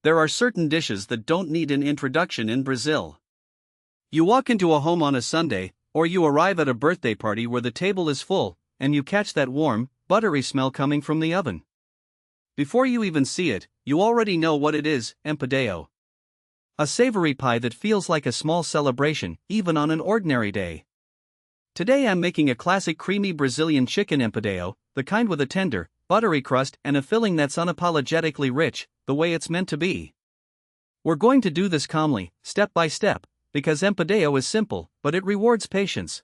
there are certain dishes that don't need an introduction in Brazil. You walk into a home on a Sunday, or you arrive at a birthday party where the table is full, and you catch that warm, buttery smell coming from the oven. Before you even see it, you already know what it is: empadão. A savory pie that feels like a small celebration, even on an ordinary day. Today I'm making a classic creamy Brazilian chicken empadão, the kind with a tender, buttery crust and a filling that's unapologetically rich, the way it's meant to be. We're going to do this calmly, step by step, because empadão is simple, but it rewards patience.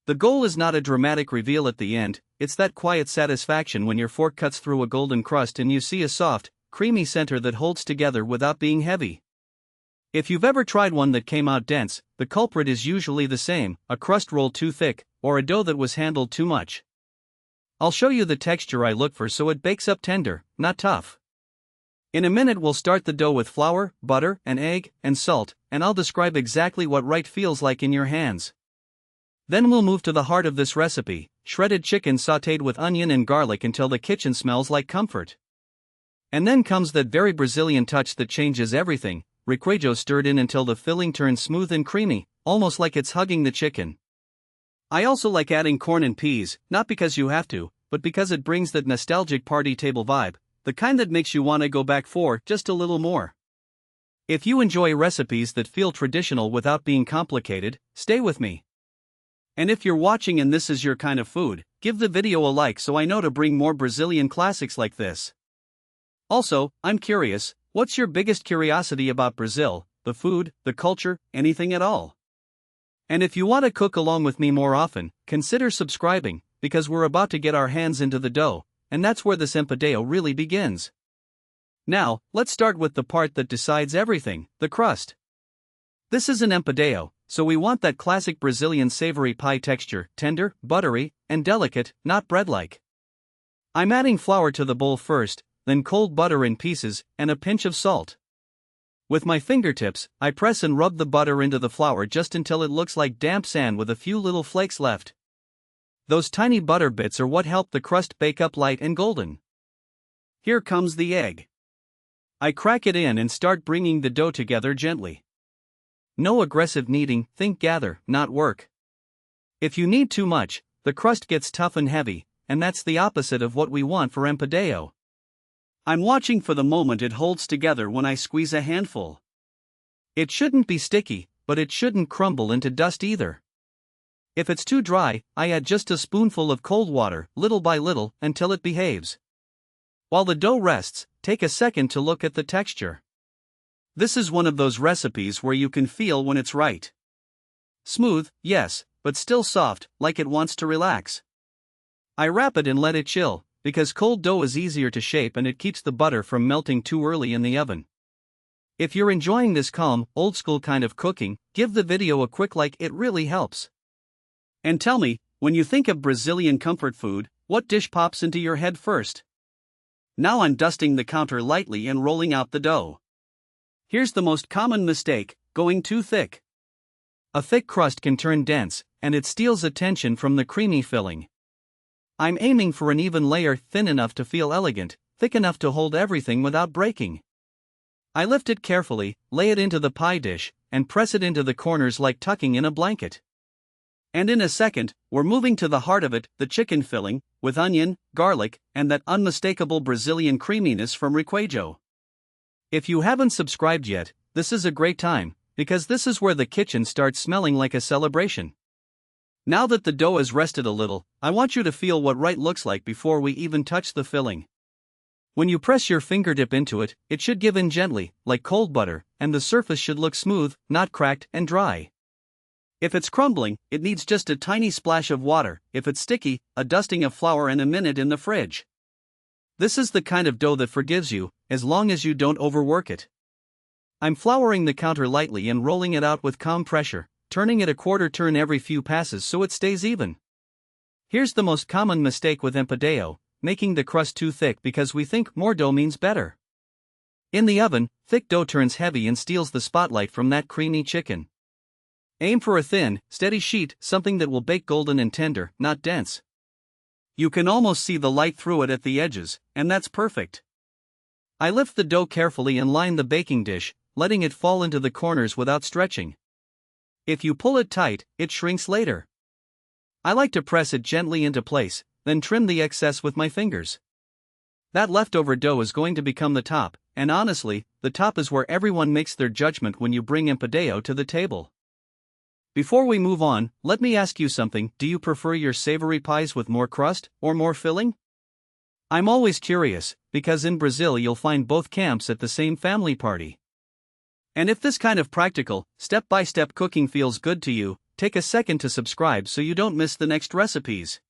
The goal is not a dramatic reveal at the end, it's that quiet satisfaction when your fork cuts through a golden crust and you see a soft, creamy center that holds together without being heavy. If you've ever tried one that came out dense, the culprit is usually the same: a crust roll too thick, or a dough that was handled too much. I'll show you the texture I look for so it bakes up tender, not tough. In a minute we'll start the dough with flour, butter, and egg, and salt, and I'll describe exactly what right feels like in your hands. Then we'll move to the heart of this recipe: shredded chicken sautéed with onion and garlic until the kitchen smells like comfort. And then comes that very Brazilian touch that changes everything: requeijo stirred in until the filling turns smooth and creamy, almost like it's hugging the chicken. I also like adding corn and peas, not because you have to, but because it brings that nostalgic party table vibe, the kind that makes you want to go back for just a little more. If you enjoy recipes that feel traditional without being complicated, stay with me. And if you're watching and this is your kind of food, give the video a like so I know to bring more Brazilian classics like this. Also, I'm curious, what's your biggest curiosity about Brazil, the food, the culture, anything at all? And if you want to cook along with me more often, consider subscribing, because we're about to get our hands into the dough, and that's where this empadão really begins. Now, let's start with the part that decides everything: the crust. This is an empadão, so we want that classic Brazilian savory pie texture: tender, buttery, and delicate, not bread-like. I'm adding flour to the bowl first, then cold butter in pieces, and a pinch of salt. With my fingertips, I press and rub the butter into the flour just until it looks like damp sand with a few little flakes left. Those tiny butter bits are what help the crust bake up light and golden. Here comes the egg. I crack it in and start bringing the dough together gently. No aggressive kneading, think gather, not work. If you knead too much, the crust gets tough and heavy, and that's the opposite of what we want for empadão. I'm watching for the moment it holds together when I squeeze a handful. It shouldn't be sticky, but it shouldn't crumble into dust either. If it's too dry, I add just a spoonful of cold water, little by little, until it behaves. While the dough rests, take a second to look at the texture. This is one of those recipes where you can feel when it's right. Smooth, yes, but still soft, like it wants to relax. I wrap it and let it chill, because cold dough is easier to shape and it keeps the butter from melting too early in the oven. If you're enjoying this calm, old-school kind of cooking, give the video a quick like, it really helps. And tell me, when you think of Brazilian comfort food, what dish pops into your head first? Now I'm dusting the counter lightly and rolling out the dough. Here's the most common mistake: going too thick. A thick crust can turn dense, and it steals attention from the creamy filling. I'm aiming for an even layer, thin enough to feel elegant, thick enough to hold everything without breaking. I lift it carefully, lay it into the pie dish, and press it into the corners like tucking in a blanket. And in a second, we're moving to the heart of it, the chicken filling, with onion, garlic, and that unmistakable Brazilian creaminess from requeijo. If you haven't subscribed yet, this is a great time, because this is where the kitchen starts smelling like a celebration. Now that the dough has rested a little, I want you to feel what right looks like before we even touch the filling. When you press your fingertip into it, it should give in gently, like cold butter, and the surface should look smooth, not cracked and dry. If it's crumbling, it needs just a tiny splash of water. If it's sticky, a dusting of flour and a minute in the fridge. This is the kind of dough that forgives you, as long as you don't overwork it. I'm flouring the counter lightly and rolling it out with calm pressure, turning it a quarter turn every few passes so it stays even. Here's the most common mistake with empadão: making the crust too thick because we think more dough means better. In the oven, thick dough turns heavy and steals the spotlight from that creamy chicken. Aim for a thin, steady sheet, something that will bake golden and tender, not dense. You can almost see the light through it at the edges, and that's perfect. I lift the dough carefully and line the baking dish, letting it fall into the corners without stretching. If you pull it tight, it shrinks later. I like to press it gently into place, then trim the excess with my fingers. That leftover dough is going to become the top, and honestly, the top is where everyone makes their judgment when you bring empadão to the table. Before we move on, let me ask you something: do you prefer your savory pies with more crust, or more filling? I'm always curious, because in Brazil you'll find both camps at the same family party. And if this kind of practical, step-by-step cooking feels good to you, take a second to subscribe so you don't miss the next recipes.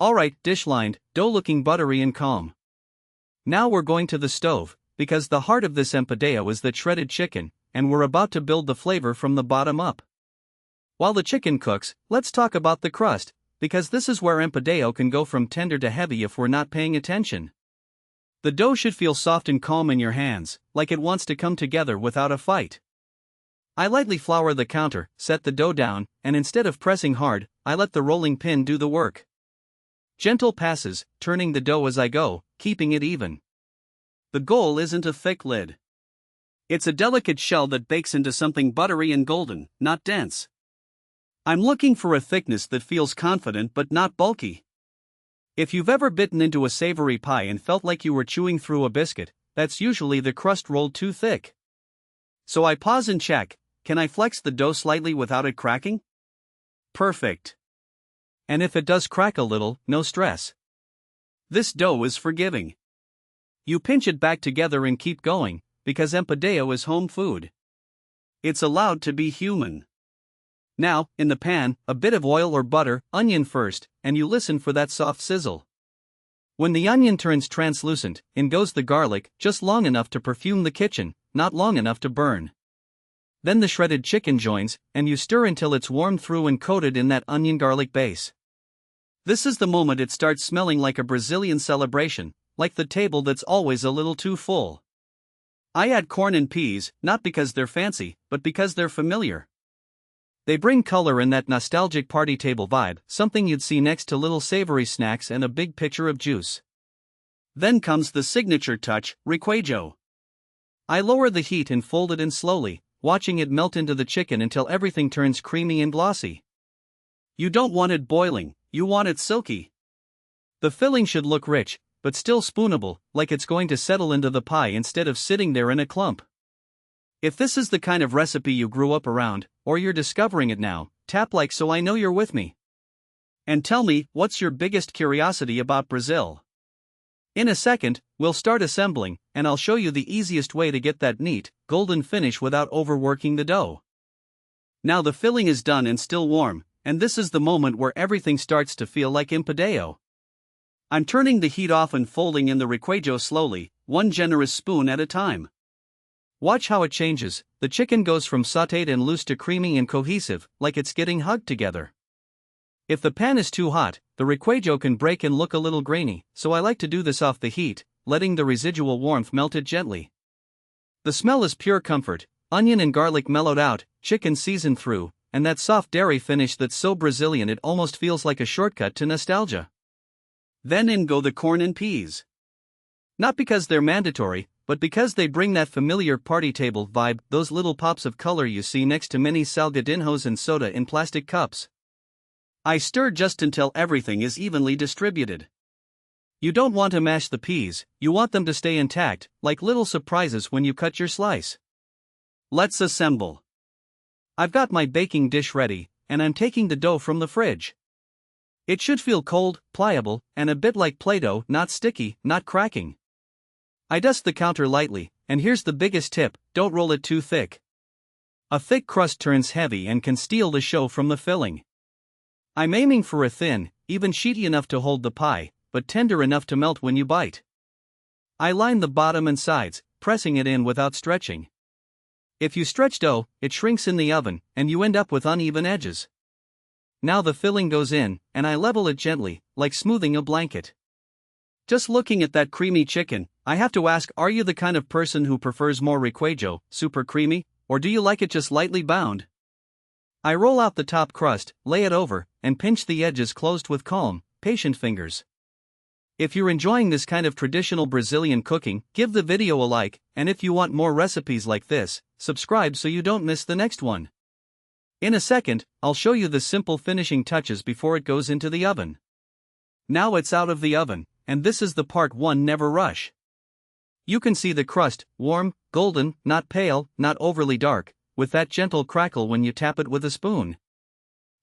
Alright, dish lined, dough looking buttery and calm. Now we're going to the stove, because the heart of this empadão is the shredded chicken, and we're about to build the flavor from the bottom up. While the chicken cooks, let's talk about the crust, because this is where empadão can go from tender to heavy if we're not paying attention. The dough should feel soft and calm in your hands, like it wants to come together without a fight. I lightly flour the counter, set the dough down, and instead of pressing hard, I let the rolling pin do the work. Gentle passes, turning the dough as I go, keeping it even. The goal isn't a thick lid. It's a delicate shell that bakes into something buttery and golden, not dense. I'm looking for a thickness that feels confident but not bulky. If you've ever bitten into a savory pie and felt like you were chewing through a biscuit, that's usually the crust rolled too thick. So I pause and check: can I flex the dough slightly without it cracking? Perfect. And if it does crack a little, no stress. This dough is forgiving. You pinch it back together and keep going, because empadão is home food. It's allowed to be human. Now, in the pan, a bit of oil or butter, onion first, and you listen for that soft sizzle. When the onion turns translucent, in goes the garlic, just long enough to perfume the kitchen, not long enough to burn. Then the shredded chicken joins, and you stir until it's warmed through and coated in that onion garlic base. This is the moment it starts smelling like a Brazilian celebration, like the table that's always a little too full. I add corn and peas, not because they're fancy, but because they're familiar. They bring color and that nostalgic party table vibe, something you'd see next to little savory snacks and a big pitcher of juice. Then comes the signature touch, requeijo. I lower the heat and fold it in slowly, watching it melt into the chicken until everything turns creamy and glossy. You don't want it boiling, you want it silky. The filling should look rich, but still spoonable, like it's going to settle into the pie instead of sitting there in a clump. If this is the kind of recipe you grew up around, or you're discovering it now, tap like so I know you're with me. And tell me, what's your biggest curiosity about Brazil? In a second, we'll start assembling, and I'll show you the easiest way to get that neat, golden finish without overworking the dough. Now the filling is done and still warm, and this is the moment where everything starts to feel like empadão. I'm turning the heat off and folding in the requeijo slowly, one generous spoon at a time. Watch how it changes. The chicken goes from sautéed and loose to creamy and cohesive, like it's getting hugged together. If the pan is too hot, the requeijo can break and look a little grainy, so I like to do this off the heat, letting the residual warmth melt it gently. The smell is pure comfort, onion and garlic mellowed out, chicken seasoned through, and that soft dairy finish that's so Brazilian it almost feels like a shortcut to nostalgia. Then in go the corn and peas. Not because they're mandatory, but because they bring that familiar party table vibe, those little pops of color you see next to many salgadinhos and soda in plastic cups. I stir just until everything is evenly distributed. You don't want to mash the peas, you want them to stay intact, like little surprises when you cut your slice. Let's assemble. I've got my baking dish ready, and I'm taking the dough from the fridge. It should feel cold, pliable, and a bit like Play-Doh, not sticky, not cracking. I dust the counter lightly, and here's the biggest tip: don't roll it too thick. A thick crust turns heavy and can steal the show from the filling. I'm aiming for a thin, even sheety enough to hold the pie, but tender enough to melt when you bite. I line the bottom and sides, pressing it in without stretching. If you stretch dough, it shrinks in the oven, and you end up with uneven edges. Now the filling goes in, and I level it gently, like smoothing a blanket. Just looking at that creamy chicken, I have to ask, are you the kind of person who prefers more requeijo, super creamy, or do you like it just lightly bound? I roll out the top crust, lay it over, and pinch the edges closed with calm, patient fingers. If you're enjoying this kind of traditional Brazilian cooking, give the video a like, and if you want more recipes like this, subscribe so you don't miss the next one. In a second, I'll show you the simple finishing touches before it goes into the oven. Now it's out of the oven, and this is the part one: never rush. You can see the crust, warm, golden, not pale, not overly dark, with that gentle crackle when you tap it with a spoon.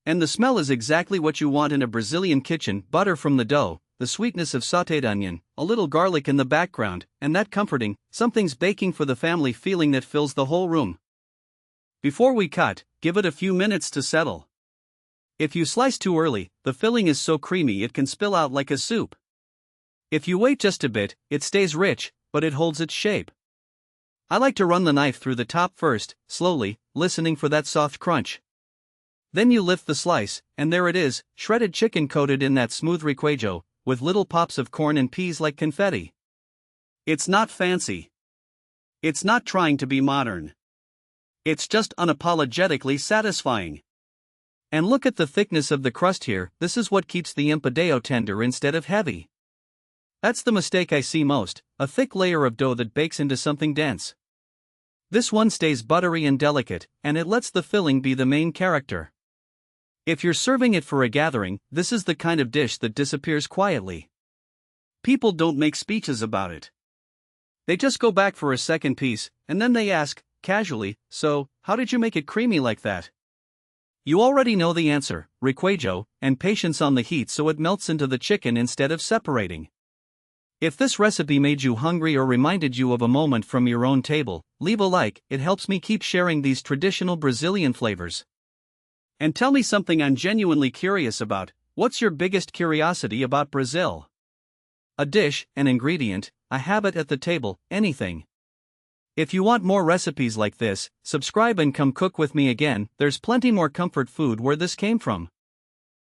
And the smell is exactly what you want in a Brazilian kitchen: butter from the dough, the sweetness of sautéed onion, a little garlic in the background, and that comforting, something's baking for the family feeling that fills the whole room. Before we cut, give it a few minutes to settle. If you slice too early, the filling is so creamy it can spill out like a soup. If you wait just a bit, it stays rich, but it holds its shape. I like to run the knife through the top first, slowly, listening for that soft crunch. Then you lift the slice, and there it is, shredded chicken coated in that smooth requeijo, with little pops of corn and peas like confetti. It's not fancy. It's not trying to be modern. It's just unapologetically satisfying. And look at the thickness of the crust here. This is what keeps the empadão tender instead of heavy. That's the mistake I see most: a thick layer of dough that bakes into something dense. This one stays buttery and delicate, and it lets the filling be the main character. If you're serving it for a gathering, this is the kind of dish that disappears quietly. People don't make speeches about it. They just go back for a second piece, and then they ask, casually, "So, how did you make it creamy like that?" You already know the answer: requeijo, and patience on the heat so it melts into the chicken instead of separating. If this recipe made you hungry or reminded you of a moment from your own table, leave a like. It helps me keep sharing these traditional Brazilian flavors. And tell me something I'm genuinely curious about: what's your biggest curiosity about Brazil? A dish, an ingredient, a habit at the table, anything. If you want more recipes like this, subscribe and come cook with me again. There's plenty more comfort food where this came from.